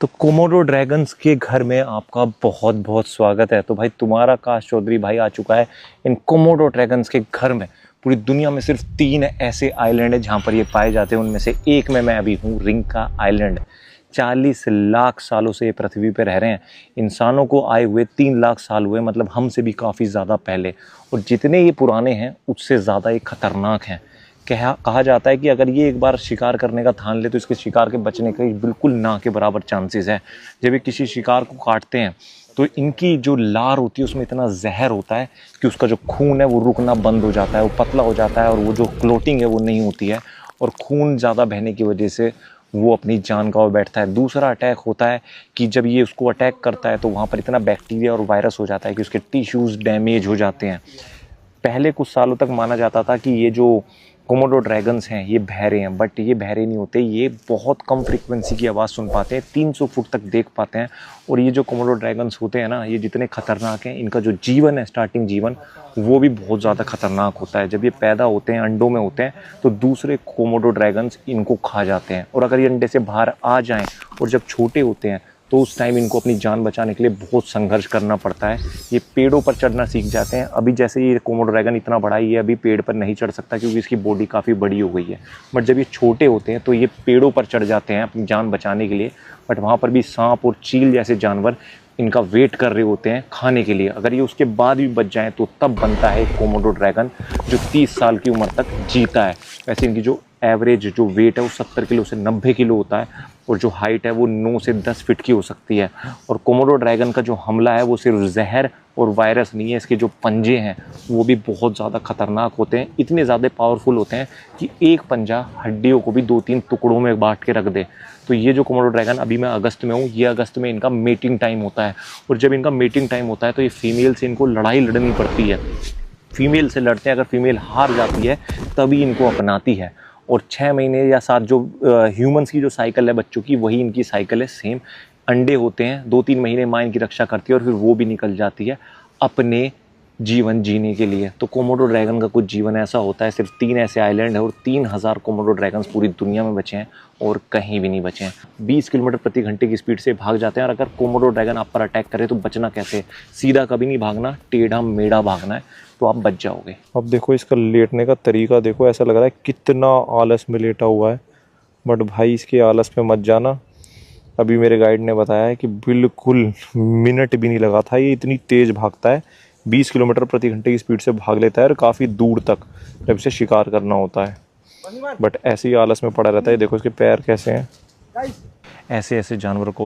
तो Komodo dragons के घर में आपका बहुत बहुत स्वागत है। तो भाई तुम्हारा आकाश चौधरी भाई आ चुका है इन कोमोडो ड्रैगन्स के घर में। पूरी दुनिया में सिर्फ 3 ऐसे आइलैंड है जहाँ पर ये पाए जाते हैं, उनमें से एक में मैं अभी हूँ, रिंका आइलैंड। 40 लाख सालों से ये पृथ्वी पर रह रहे हैं। इंसानों को आए हुए 3 लाख साल हुए, मतलब हमसे भी काफ़ी ज़्यादा पहले। और जितने ये पुराने हैं उससे ज़्यादा ये खतरनाक हैं। कहा जाता है कि अगर ये एक बार शिकार करने का ठान ले तो इसके शिकार के बचने के बिल्कुल ना के बराबर चांसेस है। जब ये किसी शिकार को काटते हैं तो इनकी जो लार होती है उसमें इतना जहर होता है कि उसका जो खून है वो रुकना बंद हो जाता है, वो पतला हो जाता है और वो जो क्लोटिंग है वो नहीं होती है, और खून ज़्यादा बहने की वजह से वो अपनी जान गंवा बैठता है। दूसरा अटैक होता है कि जब ये उसको अटैक करता है तो वहाँ पर इतना बैक्टीरिया और वायरस हो जाता है कि उसके टिश्यूज़ डैमेज हो जाते हैं। पहले कुछ सालों तक माना जाता था कि ये जो कोमोडो ड्रैगन्स हैं ये बहरे हैं, बट ये बहरे नहीं होते। ये बहुत कम फ्रीक्वेंसी की आवाज़ सुन पाते हैं, 300 फुट तक देख पाते हैं। और ये जो कोमोडो ड्रैगन्स होते हैं ना, ये जितने खतरनाक हैं, इनका जो जीवन है, स्टार्टिंग जीवन, वो भी बहुत ज़्यादा खतरनाक होता है। जब ये पैदा होते हैं, अंडों में होते हैं, तो दूसरे कोमोडो ड्रैगन्स इनको खा जाते हैं। और अगर ये अंडे से बाहर आ जाएँ और जब छोटे होते हैं तो उस टाइम इनको अपनी जान बचाने के लिए बहुत संघर्ष करना पड़ता है। ये पेड़ों पर चढ़ना सीख जाते हैं। अभी जैसे ये कोमोडो ड्रैगन इतना बड़ा ही है, अभी पेड़ पर नहीं चढ़ सकता क्योंकि इसकी बॉडी काफ़ी बड़ी हो गई है। बट जब ये छोटे होते हैं तो ये पेड़ों पर चढ़ जाते हैं अपनी जान बचाने के लिए। बट वहाँ पर भी सांप और चील जैसे जानवर इनका वेट कर रहे होते हैं खाने के लिए। अगर ये उसके बाद भी बच जाएँ तो तब बनता है एक कोमोडो ड्रैगन जो 30 साल की उम्र तक जीता है। वैसे इनकी जो एवरेज जो वेट है वो 70 किलो से 90 किलो होता है, और जो हाइट है वो 9 से 10 फीट की हो सकती है। और कोमोडो ड्रैगन का जो हमला है वो सिर्फ जहर और वायरस नहीं है, इसके जो पंजे हैं वो भी बहुत ज़्यादा खतरनाक होते हैं। इतने ज़्यादा पावरफुल होते हैं कि एक पंजा हड्डियों को भी 2-3 टुकड़ों में बांट के रख दे। तो ये जो कोमोडो ड्रैगन, अभी मैं अगस्त में हूँ, ये अगस्त में इनका मेटिंग टाइम होता है। और जब इनका मेटिंग टाइम होता है तो ये फीमेल से इनको लड़ाई लड़नी पड़ती है। फीमेल से लड़ते हैं, अगर फीमेल हार जाती है तभी इनको अपनाती है। और 6 महीने या 7 जो ह्यूमंस की जो साइकिल है बच्चों की, वही इनकी साइकिल है सेम। अंडे होते हैं, 2-3 महीने माँ इनकी रक्षा करती है और फिर वो भी निकल जाती है अपने जीवन जीने के लिए। तो कोमोडो ड्रैगन का कुछ जीवन ऐसा होता है। सिर्फ 3 ऐसे आइलैंड है और 3000 कोमोडो ड्रैगन्स पूरी दुनिया में बचे हैं और कहीं भी नहीं बचे हैं। 20 किलोमीटर प्रति घंटे की स्पीड से भाग जाते हैं। और अगर कोमोडो ड्रैगन आप पर अटैक करे तो बचना कैसे? सीधा कभी नहीं भागना, टेढ़ा मेढ़ा भागना है, तो आप बच जाओगे। अब देखो इसका लेटने का तरीका देखो, ऐसा लग रहा है कितना आलस में लेटा हुआ है। बट भाई इसके आलस पे मत जाना। अभी मेरे गाइड ने बताया है कि बिल्कुल मिनट भी नहीं लगा था, ये इतनी तेज़ भागता है। 20 किलोमीटर प्रति घंटे की स्पीड से भाग लेता है और काफ़ी दूर तक जब इसे शिकार करना होता है। बट ऐसे ही आलस में पड़ा रहता है। देखो इसके पैर कैसे हैं। ऐसे ऐसे जानवरों को